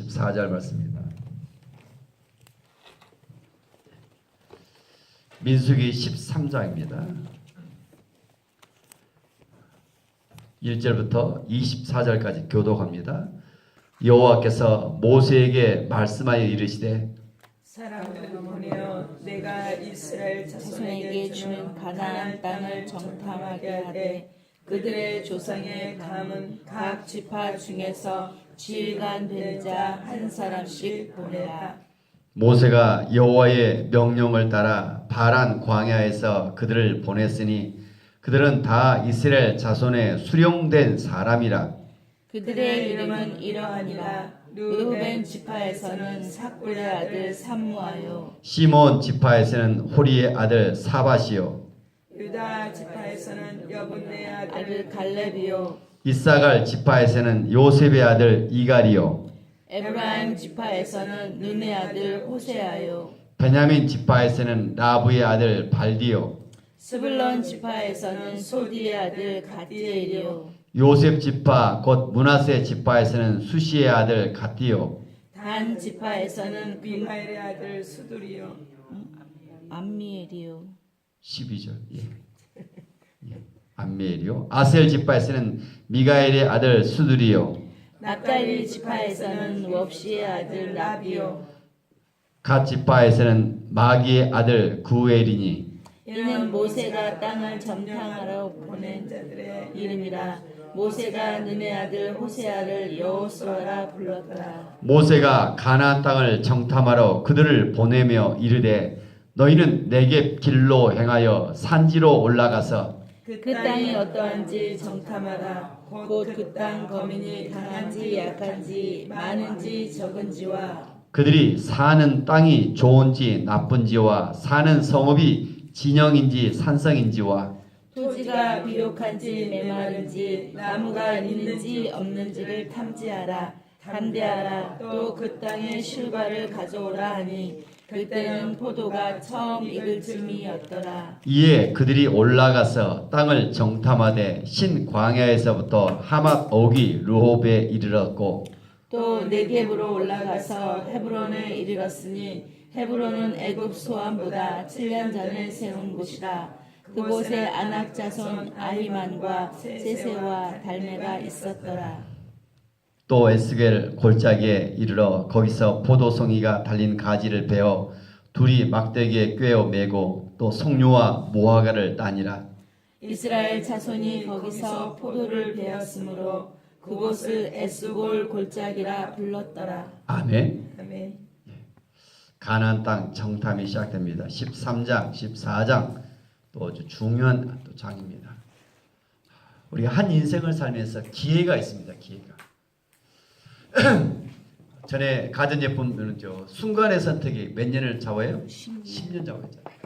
14절 말씀입니다. 민수기 13장입니다. 1절부터 24절까지 교독합니다. 여호와께서 모세에게 말씀하여 이르시되 사람을 보내어 내가 이스라엘 자손에게 주는 가나안 땅을 정탐하게 하되 그들의 조상의 감은 각 지파 중에서 지휘관 된 자 한 사람씩 보내라. 모세가 여호와의 명령을 따라 바란 광야에서 그들을 보냈으니 그들은 다 이스라엘 자손의 수령된 사람이라. 그들의 이름은 이러하니라. 르우벤 지파에서는 삭불의 아들 삼무아요. 시몬 지파에서는 호리의 아들 사밧이요. 유다 지파에서는 여분네 아들 갈렙이요. 이사갈 지파에서는 요셉의 아들 이갈이요. 에브라임 지파에서는 눈의 아들 호세아요. 베냐민 지파에서는 라브의 아들 발디요. 스불론 지파에서는 소디의 아들 갓디엘이요. 요셉 지파 곧 므낫세 지파에서는 수시의 아들 갓디요. 단 지파에서는 비하엘의 아들 수두리요. 암미엘이요. 12절. 암미엘이요. 아셀 지파에서는 미가엘의 아들 수두리요. 납달리 지파에서는 웁시의 아들 라비요. 갓 지파에서는 마기의 아들 구엘이니 이는 모세가 땅을 점탕하러 보낸 자들의 이름이라. 모세가 눈의 아들 호세아를 여호수아라 불렀더라. 모세가 가나안 땅을 정탐하러 그들을 보내며 이르되 너희는 내게 길로 행하여 산지로 올라가서 그 땅이 어떠한지 정탐하라. 곧 그 땅 거민이 강한지 약한지 많은지 적은지와 그들이 사는 땅이 좋은지 나쁜지와 사는 성읍이 진영인지 산성인지와 토지가 비옥한지 메마른지 나무가 있는지 없는지를 탐지하라. 담대하라. 또 그 땅의 실과를 가져오라 하니 그때는 포도가 처음 익을 즈음이었더라. 이에 그들이 올라가서 땅을 정탐하되 신 광야에서부터 하맛 오기 르홉에 이르렀고 또 네겝으로 올라가서 헤브론에 이르렀으니 헤브론은 애굽 소안보다 7년 전에 세운 곳이라. 그곳에 아낙 자손 아히만과 세세와 달메가 있었더라. 또 에스겔 골짜기에 이르러 거기서 포도송이가 달린 가지를 베어 둘이 막대기에 꿰어 매고 또 송유와 모아가를 따니라. 이스라엘 자손이 거기서 포도를 베었으므로 그곳을 에스골 골짜기라 불렀더라. 아멘. 아멘. 가나안 땅 정탐이 시작됩니다. 13장, 14장 또 아주 중요한 또 장입니다. 우리가 한 인생을 살면서 기회가 있습니다. 기회가. 전에 가전제품들은 순간의 선택이 몇 년을 잡아요? 10년 잡아있잖아요.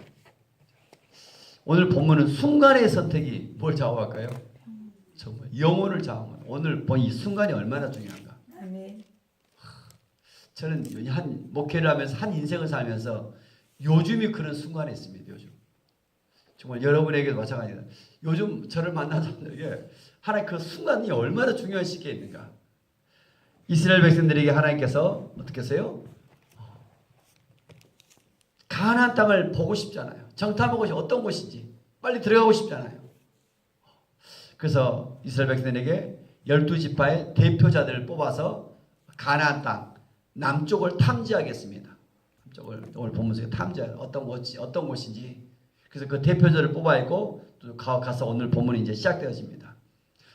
오늘 본문은 순간의 선택이 뭘 좌우할까요? 정말 영혼을 좌우합니다. 오늘 본 이 순간이 얼마나 중요한가. 아멘. 저는 한 목회를 하면서 한 인생을 살면서 요즘이 그런 순간에 있습니다. 요즘 정말 여러분에게도 마찬가지입니다. 요즘 저를 만난 사람들에게 하나님 그 순간이 얼마나 중요한 시기에 있는가. 이스라엘 백성들에게 하나님께서 어떻게 했어요? 가나안 땅을 보고 싶잖아요. 정탐하고 싶 어떤 곳인지 빨리 들어가고 싶잖아요. 그래서 이스라엘 백성들에게 12지파의 대표자들을 뽑아서 가나안 땅 남쪽을 탐지하겠습니다. 남쪽을 오늘 본문에서 탐지할 어떤 곳인지. 그래서 그 대표자를 뽑아있고 또 가서 오늘 본문이 이제 시작되어집니다.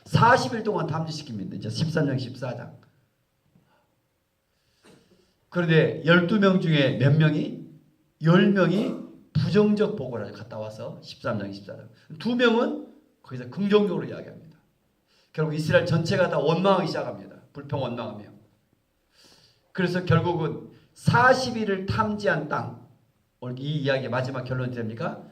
40일 동안 탐지시킵니다. 이제 13장 14장. 그런데 12명 중에 몇 명이 10명이 부정적 보고를 갔다 와서 13장 14장. 2명은 거기서 긍정적으로 이야기합니다. 결국 이스라엘 전체가 다 원망하기 시작합니다. 불평 원망하며. 그래서 결국은 40일을 탐지한 땅. 오늘 이 이야기의 마지막 결론이 됩니까?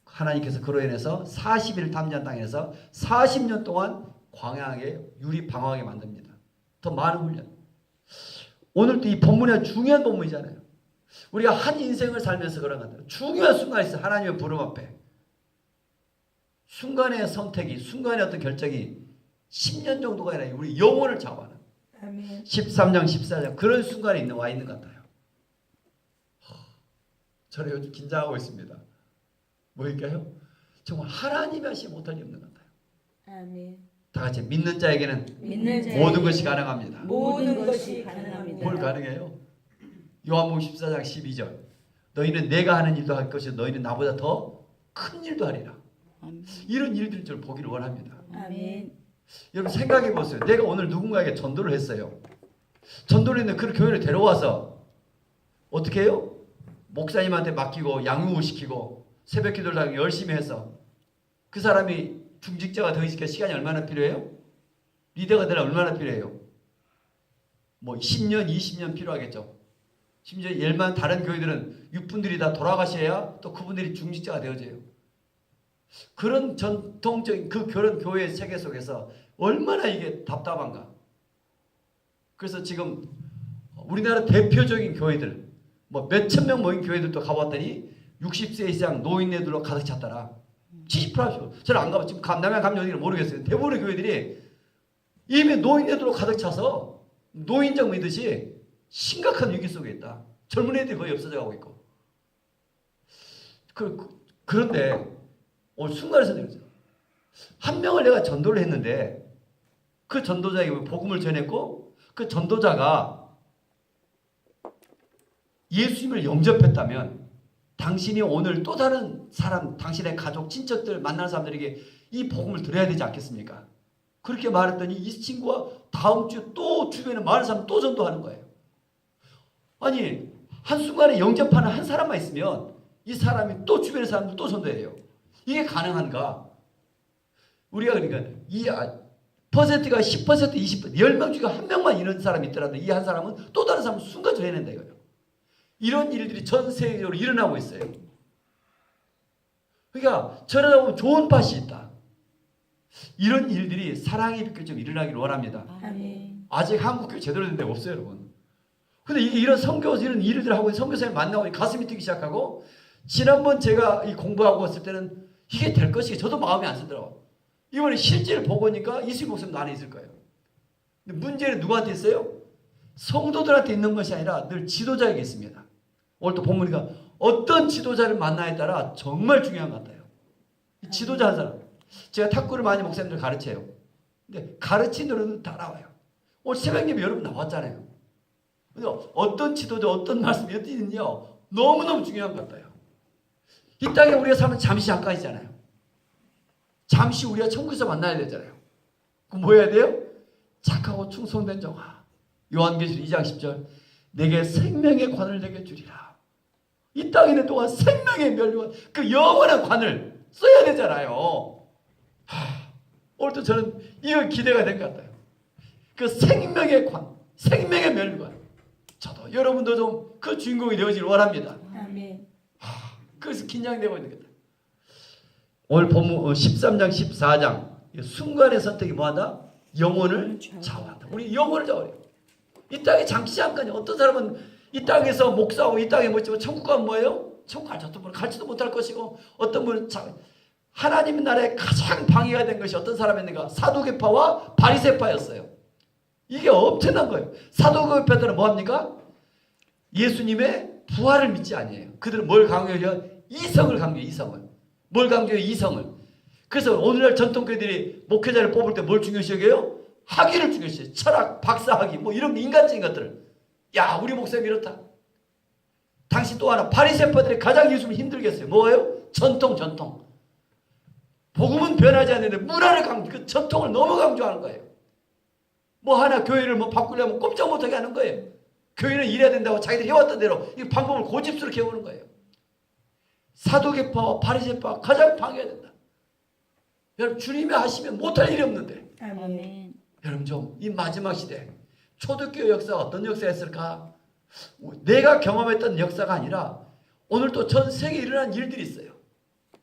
하나님께서 그로 인해서 40일을 탐지한 땅에서 40년 동안 광야하게 유리 방황하게 만듭니다. 더 많은 훈련. 오늘도 이 본문이 중요한 본문이잖아요. 우리가 한 인생을 살면서 그런 것 같아요. 중요한 순간이 있어요. 하나님의 부름 앞에. 순간의 선택이, 순간의 어떤 결정이 10년 정도가 아니라 우리 영혼을 좌우하는. 아멘. 13장 14장 그런 순간에 와 있는 것 같아요. 저는 요즘 긴장하고 있습니다. 뭐일까요? 정말 하나님이 하시지 못할 일 없는 것 같아요. 아멘. 다 같이 믿는 자에게는 믿는 자에게 모든 것이 가능합니다. 모든 것이 가능합니다. 뭘 가능해요? 요한복음 14장 12절 너희는 내가 하는 일도 할 것이요 너희는 나보다 더 큰 일도 하리라. 이런 일들을 저는 보기를 원합니다. 아멘. 여러분 생각해 보세요. 내가 오늘 누군가에게 전도를 했어요. 전도를 했는데 그 교회를 데려와서 어떻게 해요? 목사님한테 맡기고 양육을 시키고 새벽 기도를 하고 열심히 해서 그 사람이 중직자가 되기 시켜 시간이 얼마나 필요해요? 리더가 되려 얼마나 필요해요? 뭐 10년, 20년 필요하겠죠. 심지어 일반 다른 교회들은 육분들이 다 돌아가셔야 또 그분들이 중직자가 되어져요. 그런 전통적인 그런 교회 세계 속에서 얼마나 이게 답답한가. 그래서 지금 우리나라 대표적인 교회들 뭐 몇천 명 모인 교회들도 가봤더니 60세 이상 노인네들로 가득 찼더라. 70%. 저는 안 가봤. 지금 남양 가면 어디를 모르겠어요. 대부분의 교회들이 이미 노인네들로 가득 차서 노인정 믿듯이 심각한 위기 속에 있다. 젊은 애들이 거의 없어져 가고 있고. 그런데 오늘 순간에서 내렸어요. 한 명을 내가 전도를 했는데 그 전도자에게 복음을 전했고 그 전도자가 예수님을 영접했다면 당신이 오늘 또 다른 사람, 당신의 가족, 친척들 만나는 사람들에게 이 복음을 들어야 되지 않겠습니까? 그렇게 말했더니 이 친구가 다음 주에 또 주변에 많은 사람 또 전도하는 거예요. 아니 한순간에 영접하는 한 사람만 있으면 이 사람이 또 주변의 사람들 또 전도해요. 이게 가능한가? 우리가 그러니까 이 퍼센트가 10%, 20%, 10명 중에 한 명만 이런 사람이 있더라도 이 한 사람은 또 다른 사람을 순간 전해낸다 이거예요. 이런 일들이 전 세계적으로 일어나고 있어요. 그러니까 저러다 보면 좋은 밭이 있다. 이런 일들이 사랑의 빛을 좀 일어나기를 원합니다. 아멘. 아직 한국교회 제대로 된 데가 없어요, 여러분. 근데 이런 선교, 이런 일들 하고 선교사님 만나고 가슴이 뛰기 시작하고 지난번 제가 이 공부하고 왔을 때는 이게 될 것이 저도 마음이 안 쓰더라고요. 이번에 실제를 보고 오니까 이수희 목사님도 안에 있을 거예요. 근데 문제는 누구한테 있어요? 성도들한테 있는 것이 아니라 늘 지도자에게 있습니다. 오늘 또 본문이니까 어떤 지도자를 만나에 따라 정말 중요한 것 같아요. 지도자 한 사람. 제가 탁구를 많이 목사님들 가르쳐요. 근데 가르친 노래는 다 나와요. 오늘 새벽님이 여러분 나왔잖아요. 근데 어떤 지도자, 어떤 말씀이 어디 있느냐 너무너무 중요한 것 같아요. 이 땅에 우리가 사면 잠시 잠깐이잖아요. 잠시 우리가 천국에서 만나야 되잖아요. 그럼 뭐 해야 돼요? 착하고 충성된 종아. 요한계시록 2장 10절 내게 생명의 관을 내게 주리라. 이 땅에 있는 동안 생명의 멸류관 그 영원한 관을 써야 되잖아요. 오늘도 저는 이거 기대가 된 것 같아요. 그 생명의 관, 생명의 멸류관. 저도 여러분도 좀 그 주인공이 되어지길 원합니다. 아멘. 그래서 긴장되고 있는 거다. 오늘 본문 13장 14장 순간의 선택이 뭐한다? 영혼을 좌우한다. 우리 영혼을 좌우해요. 이 땅에 잠시 잠깐이 어떤 사람은 이 땅에서 목사하고 이 땅에 못 지면 천국 가면 뭐예요? 천국 갈지도 못할 것이고 어떤 분은 하나님 나라에 가장 방해가 된 것이 어떤 사람이었는가? 사두개파와 바리새파였어요. 이게 엄청난 거예요. 사두개파들은 뭐합니까? 예수님의 부활을 믿지 아니에요. 그들은 뭘 강조해요? 이성을 강조해요. 이성을. 뭘 강조해요? 이성을. 그래서 오늘날 전통교회들이 목회자를 뽑을 때 뭘 중요시 여겨요? 학위를 중요시 여겨요. 철학, 박사학위 뭐 이런 인간적인 것들을. 야 우리 목사님 이렇다. 당시 또 하나 바리새파들이 가장 예수님을 힘들게 했어요. 뭐예요? 전통. 복음은 변하지 않는데 문화를 강조, 그 전통을 너무 강조하는 거예요. 뭐 하나 교회를 뭐 바꾸려면 꼼짝 못하게 하는 거예요. 교회는 이래야 된다고 자기들이 해왔던 대로 이 방법을 고집스럽게 해오는 거예요. 사도계파와 바리새파가 가장 방해해야 된다. 여러분 주님이 하시면 못할 일이 없는데. 아멘. 여러분 좀 이 마지막 시대 초대교회 역사가 어떤 역사였을까? 내가 경험했던 역사가 아니라 오늘 또 전 세계에 일어난 일들이 있어요.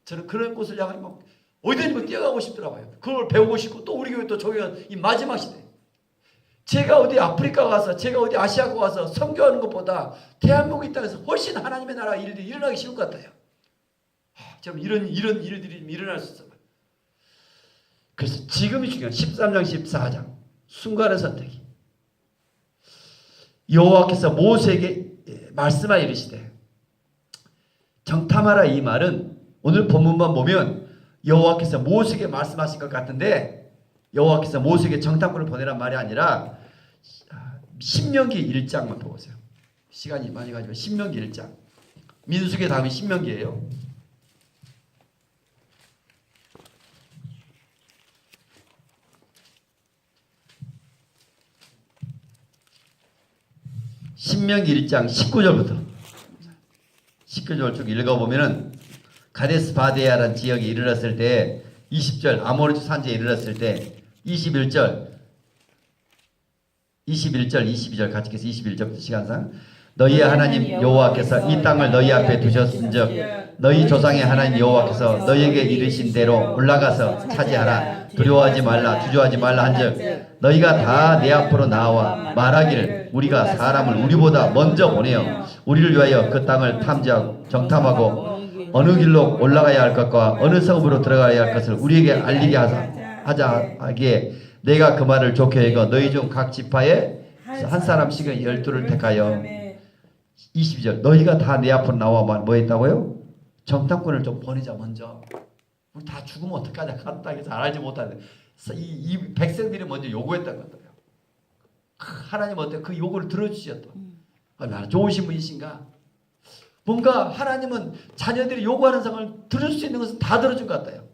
저는 그런 곳을 향해 막 어디든지 뛰어가고 싶더라고요. 그걸 배우고 싶고 또 우리 교회 또 조용한 이 마지막 시대. 제가 어디 아프리카 가서 제가 어디 아시아고 가서 선교하는 것보다 대한민국 이 땅에서 훨씬 하나님의 나라 일들이 일어나기 쉬운 것 같아요. 좀 이런 일들이 일어날 수 있어요. 그래서 지금이 중요한 13장 14장 순간의 선택이 여호와께서 모세에게 말씀하여 이르시되 정탐하라. 이 말은 오늘 본문만 보면 여호와께서 모세에게 말씀하신 것 같은데 여호와께서 모세에게 정탐꾼을 보내란 말이 아니라 신명기 1장만 보세요. 시간이 많이 가지고 신명기 1장. 민수기 다음이 신명기예요. 신명기 1장 19절부터 19절 쭉 읽어보면은 가데스 바데아라는 지역에 이르렀을 때 20절 아모르 산지에 이르렀을 때 21절 22절 같이 해서 21절부터 시간상 너희의 하나님 여호와께서 이 땅을 너희 앞에 두셨은즉 너희 조상의 하나님 여호와께서 너희에게 이르신 대로 올라가서 차지하라. 두려워하지 말라 주저하지 말라 한즉 너희가 다 내 앞으로 나와 말하기를 우리가 사람을 우리보다 먼저 보내어 우리를 위하여 그 땅을 탐지하고 정탐하고 어느 길로 올라가야 할 것과 어느 성읍으로 들어가야 할 것을 우리에게 알리게 하자 하기에 내가 그 말을 좋게 여겨 너희 중 각 지파에 한 사람씩은 12를 택하여 22절 너희가 다 내 앞으로 나와 뭐 했다고요? 정탐꾼을 좀 보내자. 먼저 우리 다 죽으면 어떡하냐. 간단하게 잘 알지 못하는데 이 백성들이 먼저 요구했던 것들이에요. 하나님 어때? 그 요구를 들어주셨다. 얼마나 좋으신 분이신가. 뭔가 하나님은 자녀들이 요구하는 상을 들을 수 있는 것은 다 들어준 것 같아요.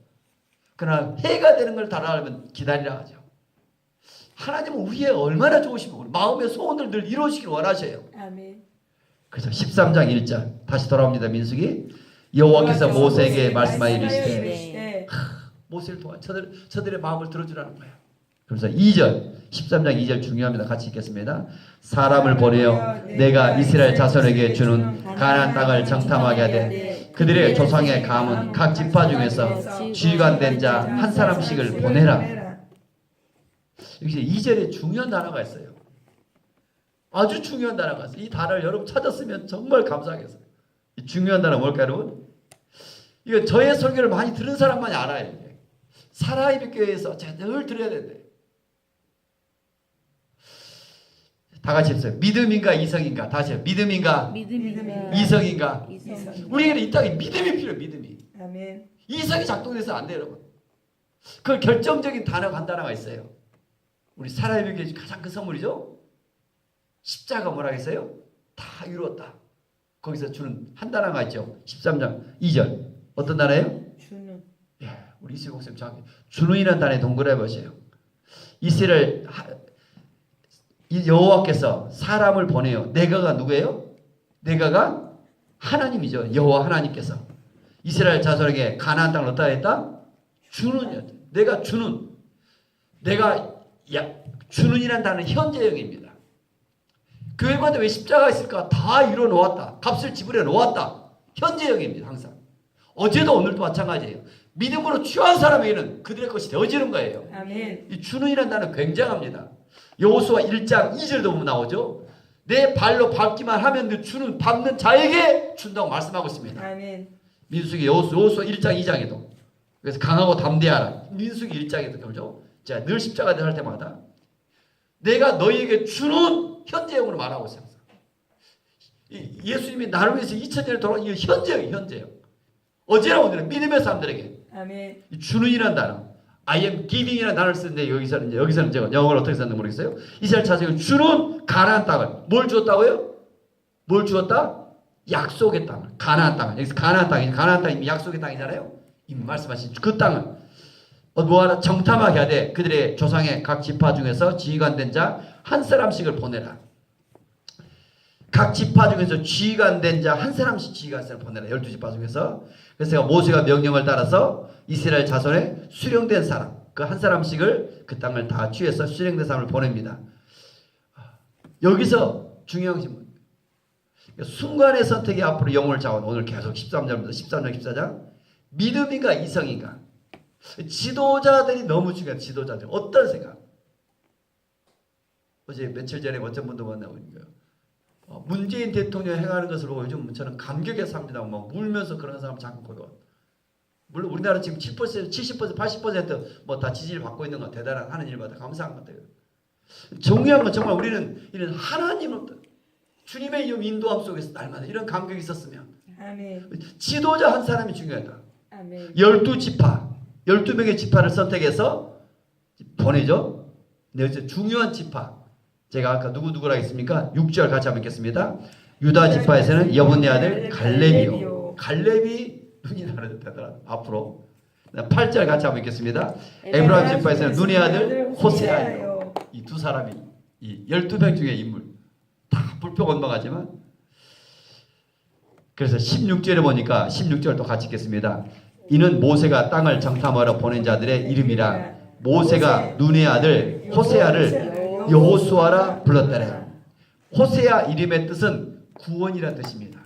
그러나 해가 되는 걸 달아가면 기다리라 하죠. 하나님은 우리의 얼마나 좋으시면 우리 마음의 소원을 늘 이루시길 원하셔요. 아멘. 그래서 13장 1절 다시 돌아옵니다. 민수기 여호와께서 모세에게 말씀하여 이르시되 모세를 통한 저들의 마음을 들어주라는 거예요. 그래서 2절 13장 2절 중요합니다. 같이 읽겠습니다. 사람을 보내어 내가 이스라엘 자손에게 주는 가나안 땅을 정탐하게 하되 그들의 조상의 감은 각 지파 중에서 지휘관된 자 한 사람씩을 보내라. 여기서 2절에 중요한 단어가 있어요. 아주 중요한 단어가 있어요. 이 단어를 여러분 찾았으면 정말 감사하겠어요. 이 중요한 단어 뭘까요, 여러분? 이거 저의 설교를 많이 들은 사람만이 알아요. 사라이비 교회에서 제가 늘 들어야 되는데. 다 같이 해보세요. 믿음인가 이성인가? 다시 해요. 믿음인가? 이성인가? 우리에게는 이 땅에 믿음이 필요해요. 믿음이. 아멘. 이성이 작동돼서 안 돼요, 여러분. 그 결정적인 단어가 한 단어가 있어요. 우리 사라이비 교회 가장 큰 선물이죠. 십자가 뭐라 했어요? 다 이루었다. 거기서 주는 한 단어가 있죠. 13장 2절. 어떤 단어예요? 주는. 예, 우리 이슬 목사님 정확히 주는이라는 단어에 동그라미 보세요. 이스라엘 여호와께서 사람을 보내요. 내가가 누구예요? 내가가 하나님이죠. 여호와 하나님께서 이스라엘 자손에게 가나안 땅을 어디다 했다? 주는. 내가 주는. 내가 주는이라는 단어는 현재형입니다. 교회마다 왜 십자가가 있을까? 다 이루어 놓았다. 값을 지불해 놓았다. 현재형입니다. 항상. 어제도 오늘도 마찬가지예요. 믿음으로 취한 사람에게는 그들의 것이 되어지는 거예요. 아멘. 이 주는이라는 단어는 굉장합니다. 여호수아 1장 2절도 보면 나오죠. 내 발로 밟기만 하면 주는 밟는 자에게 준다고 말씀하고 있습니다. 아멘. 민수기 여호수아 1장 2장에도. 그래서 강하고 담대하라. 민수기 1장에도 그러죠. 자, 늘 십자가를 할 때마다 내가 너희에게 주는 현재형으로 말하고 있어요. 예수님이 나를 위해서 2000년을 돌아온 이 현재형, 현재형. 어제나 오늘은 믿음의 사람들에게 아멘. 주는이라는 단어, I am giving이라는 단어를 쓰는데 여기서는 제가 영어를 어떻게 썼는지 모르겠어요. 이스라엘 자손에게 주는 가나안 땅을 뭘 주었다고요? 뭘 주었다? 약속의 땅을, 가나안 땅을. 여기서 가나안 땅이 약속의 땅이잖아요. 이미 말씀하신 그 땅을 뭐하라? 정탐하게 하되 그들의 조상의 각 지파 중에서 지휘관된 자 한 사람씩을 보내라. 각 지파 중에서 지휘관된 자 한 사람씩 지휘관을 보내라. 12지파 중에서. 그래서 모세가 명령을 따라서 이스라엘 자손에 수령된 사람 그 한 사람씩을 그 땅을 다 취해서 수령된 사람을 보냅니다. 여기서 중요한 것이 순간의 선택이 앞으로 영혼을 잡아. 오늘 계속 13절부터 13장 14장 믿음인가 이성인가. 지도자들이 너무 중요해요. 지도자들. 어떤 생각? 어제 며칠 전에 어떤 분도 만나고 있는 거예요. 문재인 대통령 행하는 것을 보고 요즘 저는 감격해서 합니다. 막 울면서 그런 사람 자꾸 보여. 물론 우리나라 지금 7%, 70%, 80% 뭐 다 지지를 받고 있는 건 대단한 하는 일마다 감사한 것 같아요. 중요한 건 정말 우리는 이런 하나님을 주님의 인도함 속에서 날마다 이런 감격이 있었으면 아멘. 지도자 한 사람이 중요하다. 아멘. 12지파, 12명의 지파를 선택해서 보내죠. 근데 여기서 중요한 지파, 제가 아까 누구라 했습니까? 6절 같이 한번 읽겠습니다. 유다 지파에서는 여분네 아들 갈렙이요. 갈렙이 눈이 나르다더라. 앞으로 8절 같이 한번 읽겠습니다. 에브라임 지파에서는 눈의 아들 호세아요. 이 두 사람이 이 12명 중에 인물 다 불평원망하지만, 그래서 16절에 보니까 16절도 같이 읽겠습니다. 이는 모세가 땅을 정탐하러 보낸 자들의 이름이라. 모세가 눈의 아들 호세아를 여호수아라 불렀더라. 호세아 이름의 뜻은 구원이라는 뜻입니다.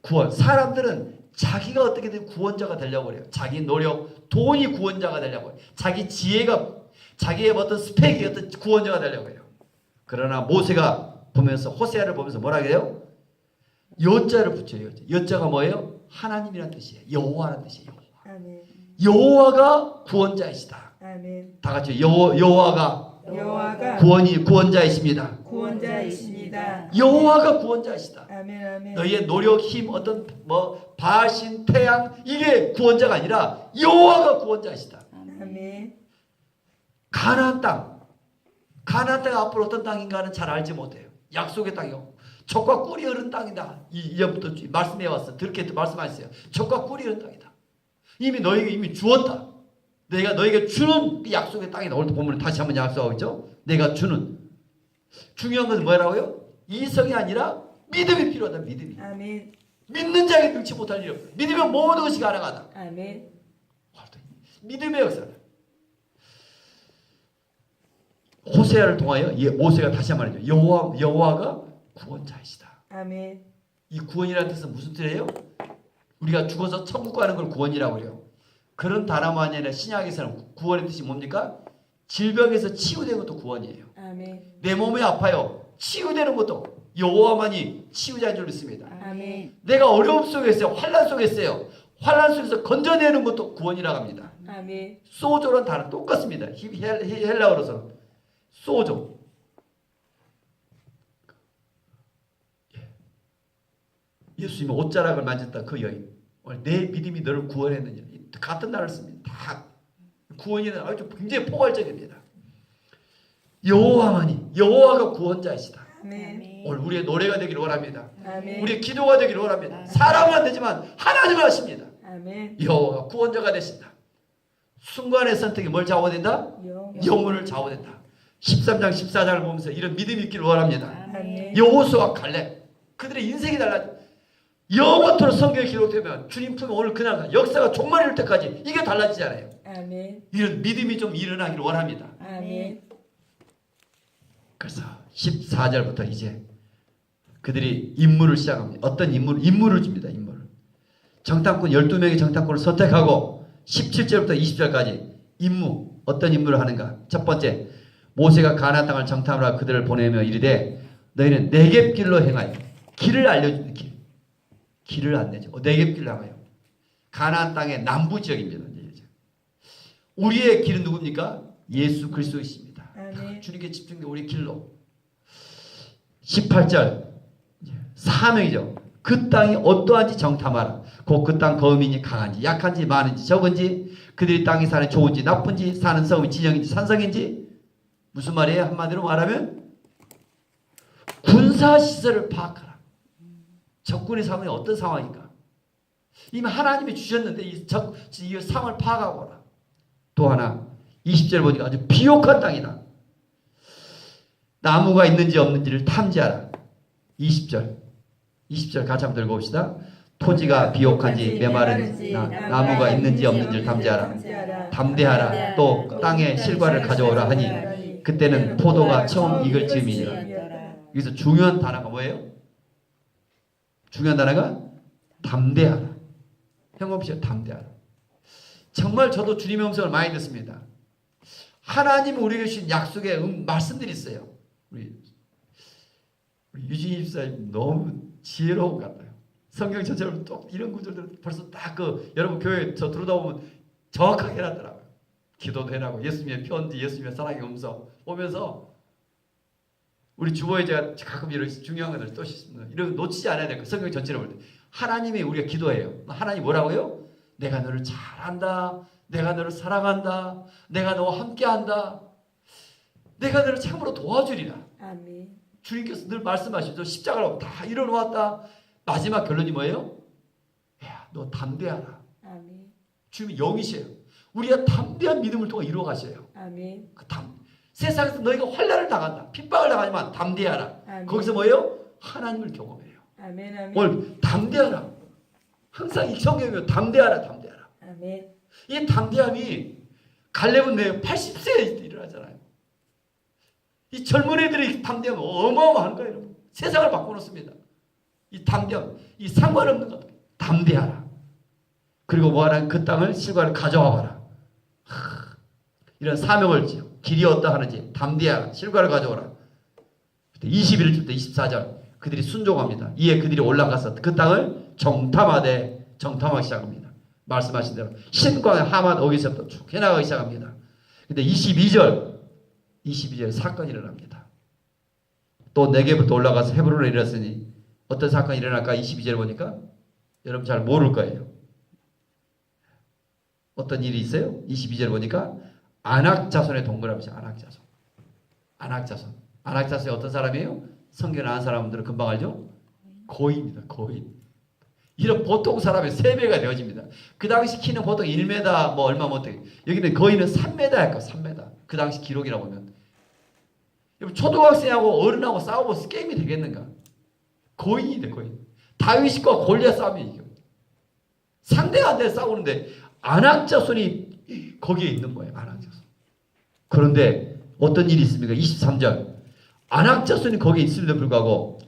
구원. 사람들은 자기가 어떻게든 구원자가 되려고 해요. 자기 노력, 돈이 구원자가 되려고 해요. 자기 지혜가, 자기의 어떤 스펙이 어떤 구원자가 되려고 해요. 그러나 모세가 보면서, 호세아를 보면서 뭐라 그래요? 여자를 붙여요. 여자가 뭐예요? 하나님이라는 뜻이에요. 여호와라는 뜻이에요. 아멘. 여호와가 구원자이시다. 아멘. 다 같이 여호와가 여호와가 구원자이십니다. 구원자이십니다. 여호와가 구원자이시다. 아멘. 아멘. 너희의 노력, 힘, 어떤 바신, 태양, 이게 구원자가 아니라 여호와가 구원자이시다. 아멘. 가나안 땅 앞으로 어떤 땅인가는 잘 알지 못해요. 약속의 땅이요. 젖과 꿀이 흐른 땅이다. 이전부터 말씀해 왔어. 그렇게 말씀하셨어요. 젖과 꿀이 흐른 땅이다. 이미 너희에게 이미 주었다. 내가 너희에게 주는 그 약속의 땅이다. 오늘 본문에 다시 한번 약속하고 있죠. 내가 주는. 중요한 것은 뭐라고요? 이성이 아니라 믿음이 필요하다. 믿음이. 아멘. 믿는 자에게 능치 못할 일 없다. 믿으면 모든 것이 가능하다. 아멘. 믿음의 역사다. 호세아를 통하여 모세가 다시 한번 말이죠. 여호와가 구원자이시다. 아멘. 이 구원이라는 뜻은 무슨 뜻이에요? 우리가 죽어서 천국 가는 걸 구원이라고 그래요. 그런 단어만이 아니라 신약에서는 구원의 뜻이 뭡니까? 질병에서 치유되는 것도 구원이에요. 아멘. 내 몸이 아파요. 치유되는 것도 여호와만이 치유자인 줄 믿습니다. 아멘. 내가 어려움 속에 있어요. 환난 속에 있어요. 환난 속에서 건져내는 것도 구원이라고 합니다. 아멘. 소조란 단어 똑같습니다. 헬라어로서는 소조. 예수님이 옷자락을 만졌다 그 여인. 오늘 내 믿음이 너를 구원했느냐. 같은 단어를 씁니다. 다 구원이 아주 굉장히 포괄적입니다. 여호와가 구원자이시다. 아멘. 오늘 우리의 노래가 되기를 원합니다. 아멘. 우리의 기도가 되기를 원합니다. 사람은 안 되지만 하나님은 하십니다. 아멘. 여호와가 구원자가 되신다. 순간의 선택이 뭘 좌우된다? 영혼을 좌우된다. 13장 14장을 보면서 이런 믿음이 있기를 원합니다. 아멘. 여호수아 갈렙 그들의 인생이 달라져. 영원토록 성경에 기록되면 주님 품에 오늘 그날 역사가 종말 이룰 때까지 이게 달라지잖아요. 아멘. 이런 믿음이 좀 일어나기를 원합니다. 아멘. 그래서 14절부터 이제 그들이 임무를 시작합니다. 어떤 임무를 줍니다. 임무를. 정탐꾼 12명의 정탐꾼을 선택하고 17절부터 20절까지 임무, 어떤 임무를 하는가. 첫 번째, 모세가 가나안 땅을 정탐하라 그들을 보내며 이르되 너희는 네겝길로 행하여 길을 알려주는 길을 안내죠. 네겝길로 행하여. 가나안 땅의 남부 지역입니다. 우리의 길은 누굽니까? 예수 그리스도이십니다. 아멘. 주님께 집중된 우리 길로. 18절 사명이죠. 그 땅이 어떠한지 정탐하라. 곧 그 땅 거민이 강한지 약한지 많은지 적은지 그들이 땅이 사는 좋은지 나쁜지 사는 성이 진영인지 산성인지. 무슨 말이에요? 한마디로 말하면 군사시설을 파악하라. 적군의 상황이 어떤 상황인가. 이미 하나님이 주셨는데 이 상황을 파악하고 오라. 또 하나 20절 보니까 아주 비옥한 땅이다. 나무가 있는지 없는지를 탐지하라. 20절 같이 한번 들고 봅시다. 토지가 비옥한지 메마른지 나무가 있는지 없는지를 탐지하라. 담대하라. 또 땅에 실과를 가져오라 하니 그때는 포도가 처음 익을 즈음이니라. 여기서 중요한 단어가 뭐예요? 중요한 단어가 담대하라. 형없이 담대하라. 정말 저도 주님의 음성을 많이 듣습니다. 하나님이 우리에게 주신 약속의 말씀들이 있어요. 우리 유진희 집사님 너무 지혜로운 것 같아요. 성경 전체로 또 이런 구절들 벌써 딱 여러분 교회 저 들어다 보면 정확하게 해놨더라고요. 기도도 해나고 예수님의 편지, 예수님의 사랑의 음성 보면서 우리 주보에 제가 가끔 이런 중요한 것들 또 있습니다. 이런 거 놓치지 않아야 될 거. 성경 전체를 볼 때. 하나님이 우리가 기도해요. 하나님 뭐라고요? 내가 너를 잘한다. 내가 너를 사랑한다. 내가 너와 함께한다. 내가 너를 참으로 도와주리라. 아멘. 주님께서 늘 말씀하시죠. 십자가로 다 이뤄놓았다. 마지막 결론이 뭐예요? 야, 너 담대하라. 아멘. 주님이 영이세요. 우리가 담대한 믿음을 통해 이루어 가셔요. 아멘. 세상에서 너희가 환난을 당한다. 핍박을 당하지만 담대하라. 아멘. 거기서 뭐예요? 하나님을 경험해요. 아멘. 아멘. 오늘 담대하라. 항상 이 성경이면 담대하라. 담대하라. 아멘. 이 담대함이 갈렙은 내 80세에 일어나잖아요. 이 젊은 애들의 담대함은 어마어마한 거예요. 여러분. 세상을 바꿔놓습니다. 이 담대함, 이 상관없는 것. 담대하라. 그리고 뭐하라? 그 땅을 실과를 가져와 봐라. 이런 사명을 지어. 길이 어떠 하는지 담대하라. 실과를 가져오라. 21절 때 24절 그들이 순종합니다. 이에 그들이 올라가서 그 땅을 정탐하기 시작합니다. 말씀하신 대로 신과 하만 어기서부터 쭉 해나가기 시작합니다. 근데 22절에 사건이 일어납니다. 또 네게부터 올라가서 헤브론에 이르렀으니 어떤 사건이 일어날까? 22절 보니까 여러분 잘 모를 거예요. 어떤 일이 있어요? 22절 보니까 아낙 자손의 동거랍니다. 아낙 자손이 어떤 사람이에요? 성경 아는 사람들은 금방 알죠? 고인입니다. 고인. 이런 보통 사람의 3배가 되어집니다. 그 당시 키는 보통 1m 뭐 얼마 못해. 여기는 거인은 3m일 거 3m. 그 당시 기록이라고 보면. 초등학생하고 어른하고 싸워보면 게임이 되겠는가? 고인이 돼, 고인. 다윗과 골리앗 싸움이 이겨. 상대가 안 돼 싸우는데 아낙 자손이 거기에 있는 거예요. 아낙 자손. 그런데 어떤 일이 있습니까? 23절. 아낙 자손이 거기에 있음에도 불구하고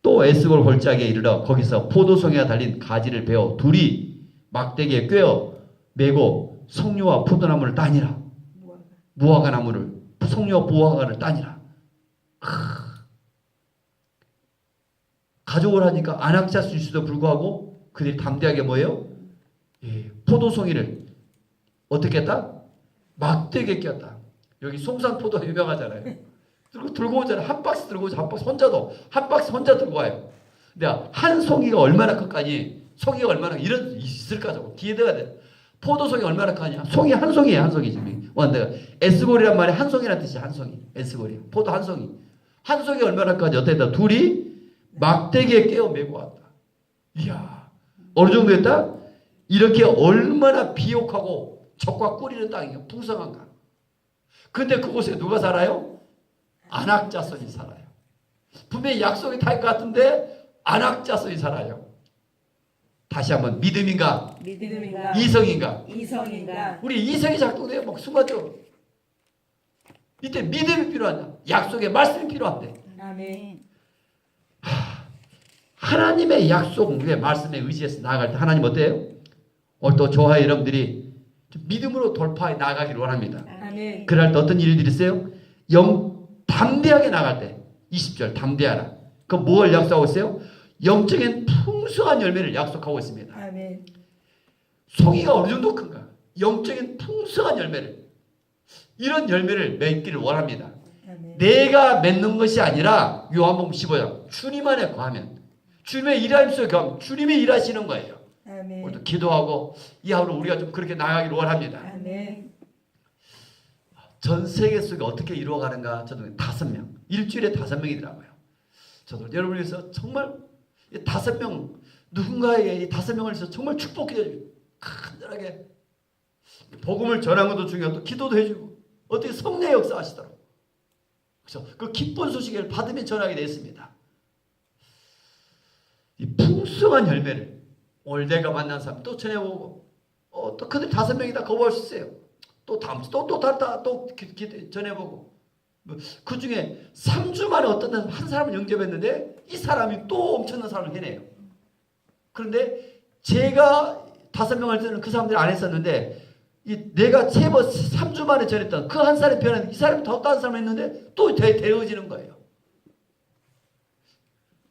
또 에스골 골짜기에 이르러 거기서 포도송이가 달린 가지를 베어 둘이 막대기에 꿰어 메고 석류와 포도나무를 따니라. 무화과 나무를 석류와 무화과를 따니라. 가족을 하니까 아낙 자손일수도 불구하고 그들이 담대하게 뭐예요? 포도송이를 어떻게 했다? 막대기에 꼈다. 여기 송산포도 유명하잖아요. 들고 오잖아요. 한 박스 들고 오죠. 한 박스 혼자 들고 와요. 근데 한 송이가 얼마나 클까니? 송이가 얼마나 이런 있을까 저거 뒤에다가 돼. 포도송이 얼마나 크냐? 송이 한 송이에요. 한 송이 지금. 내가 에스골이란 말이 한 송이란 뜻이야. 한 송이. 에스골이. 포도 한 송이. 한 송이 얼마나 크냐? 어땠다? 둘이 막대기에 깨어 메고 왔다. 이야. 어느 정도 했다? 이렇게 얼마나 비옥하고 적과 꿀이는 땅이에요. 풍성한가. 근데 그곳에 누가 살아요? 아낙 자손이 살아요. 분명히 약속이 달 것 같은데 아낙 자손이 살아요. 다시 한번 믿음인가? 이성인가? 우리 이성이 작동돼요. 막 숨어져. 이때 믿음이 필요하다. 약속의 말씀이 필요한데. 아멘. 하나님의 약속 위에 말씀에 의지해서 나아갈 때 하나님 어때요? 오늘 또 저와 여러분들이 믿음으로 돌파해 나아가기를 원합니다. 아멘. 그럴 때 어떤 일들이 있어요? 담대하게 나갈 때 20절 담대하라. 그 뭘 약속하고 있어요? 영적인 풍성한 열매를 약속하고 있습니다. 아멘. 송이가 어느 정도 큰가? 영적인 풍성한 열매를 이런 열매를 맺기를 원합니다. 아멘. 내가 맺는 것이 아니라 요한복음 15장 주님 안에 거하면 주님의 일하심 속에 거하면 주님이 일하시는 거예요. 아멘. 오늘도 기도하고 이 하루 우리가 좀 그렇게 나아가기를 원합니다. 아멘. 전 세계 속에 어떻게 이루어가는가? 저도 5명. 일주일에 5명이더라고요. 저도 여러분을 위해서 정말 5명, 누군가에게 이 5명을 위해서 정말 축복해주고 간절하게 복음을 전하는 것도 중요하고 또 기도도 해주고 어떻게 성령의 역사하시더라고요. 그래서 그 기쁜 소식을 받으면 전하게 됐습니다. 이 풍성한 열매를 오늘 내가 만난 사람 또 전해보고 또 그들 5명이 다 거부할 수 있어요. 또 다음 주 또 다르다 또 전해보고 그 중에 3주 만에 어떤 한 사람을 영접했는데 이 사람이 또 엄청난 사람을 해내요. 그런데 제가 5명 할 때는 그 사람들이 안 했었는데 내가 3주 만에 전했던 그 한 사람이 변했는데 이 사람이 더 다른 사람을 했는데 또 되어지는 거예요.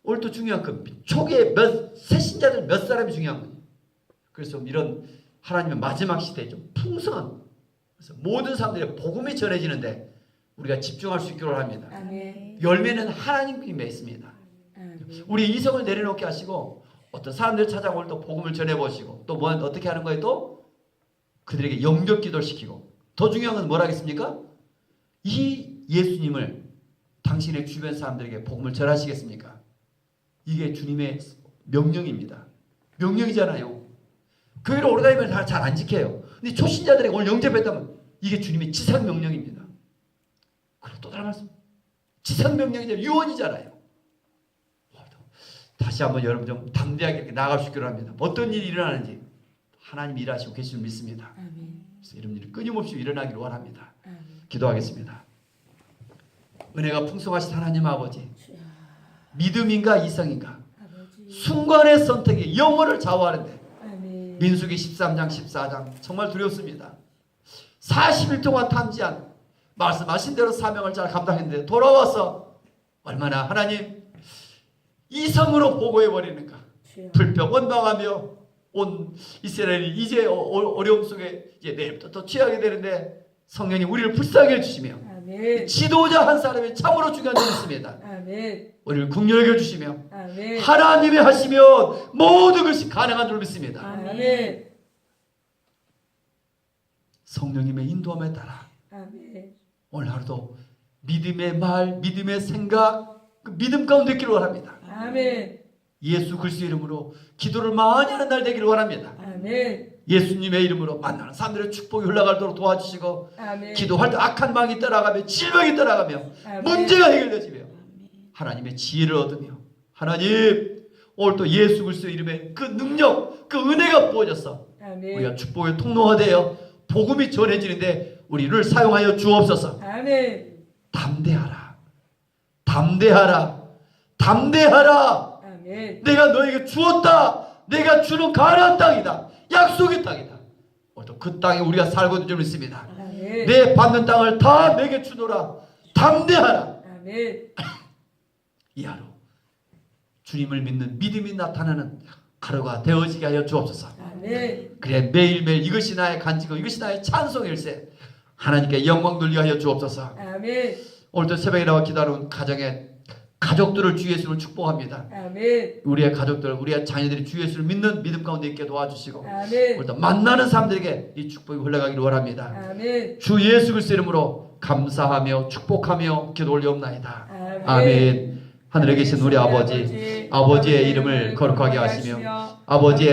오늘 또 중요한 그 초기에 새신자들 몇 사람이 중요한 거예요. 그래서 이런 하나님의 마지막 시대에 좀 풍성한 그래서 모든 사람들이 복음이 전해지는데 우리가 집중할 수 있기를 합니다. 아멘. 열매는 하나님께 맺습니다. 아멘. 우리 이성을 내려놓게 하시고 어떤 사람들 찾아올 또 복음을 전해보시고 또 뭐 어떻게 하는 거예요? 또 그들에게 영접 기도를 시키고 더 중요한 건 뭐라겠습니까? 이 예수님을 당신의 주변 사람들에게 복음을 전하시겠습니까? 이게 주님의 명령입니다. 명령이잖아요. 교회를 오래 다니면 잘 안 지켜요. 근데 초신자들에게 오늘 영접했다면 이게 주님의 지상 명령입니다. 그리고 또 다른 말씀, 지상 명령이잖아요. 유언이잖아요. 다시 한번 여러분 좀 담대하게 이렇게 나아갈 수 있기를 합니다. 어떤 일이 일어나는지 하나님이 일하시고 계신 줄 믿습니다. 아멘. 그래서 이런 일이 끊임없이 일어나기를 원합니다. 아멘. 기도하겠습니다. 은혜가 풍성하신 하나님 아버지, 믿음인가 이성인가 아버지. 순간의 선택이 영혼을 좌우하는데 아멘. 민수기 13장 14장 정말 두렵습니다. 40일 동안 탐지한 말씀하신 대로 사명을 잘 감당했는데 돌아와서 얼마나 하나님 이성으로 보고해버리는가. 주여. 불평 원망하며 온 이스라엘이 이제 어려움 속에 이제 내일부터 또 취하게 되는데 성령님 우리를 불쌍히 해주시며 아멘. 지도자 한 사람이 참으로 중요한 점이 있습니다. 아멘. 우리를 긍휼하게 해주시며 아멘. 하나님이 하시면 모든 것이 가능한 줄 믿습니다. 아멘. 성령님의 인도함에 따라 아멘. 오늘 하루도 믿음의 말, 믿음의 생각, 그 믿음 가운데 있기를 원합니다. 아멘. 예수 그리스도의 이름으로 기도를 많이 하는 날 되기를 원합니다. 아멘. 예수님의 이름으로 만나는 사람들의 축복이 흘러가도록 도와주시고 아멘. 기도할 때 악한 마음이 떠나가며 질병이 떠나가며 아멘. 문제가 해결되지며 하나님의 지혜를 얻으며 하나님 오늘 또 예수 그리스도의 이름에 그 능력, 그 은혜가 부어져서 아멘. 우리가 축복의 통로가 되어 복음이 전해지는데 우리를 사용하여 주옵소서. 아멘. 담대하라. 담대하라. 담대하라. 아멘. 내가 너에게 주었다. 내가 주는 가나안 땅이다. 약속의 땅이다. 오늘도 그 땅에 우리가 살고 있는 줄 믿습니다. 아멘. 내 받는 땅을 다 내게 주노라. 담대하라. 아멘. 이 하루 주님을 믿는 믿음이 나타나는 하루가 되어지게 하여 주옵소서. 아멘. 그래 매일매일 이것이 나의 간직이고 이것이 나의 찬송일세. 하나님께 영광 돌리게 하여 주옵소서. 아멘. 오늘도 새벽에 나와 기도하는 가정의 가족들을 주 예수를 축복합니다. 아멘. 우리의 가족들, 우리의 자녀들이 주 예수를 믿는 믿음 가운데 있게 도와주시고 아멘. 오늘도 만나는 사람들에게 이 축복이 흘러가기를 원합니다. 아멘. 주 예수 그리스도 이름으로 감사하며 축복하며 기도 올리옵나이다. 아멘. 아멘. 하늘에 계신 우리 아버지, 아버지의 이름을 거룩하게 하시며 아버지의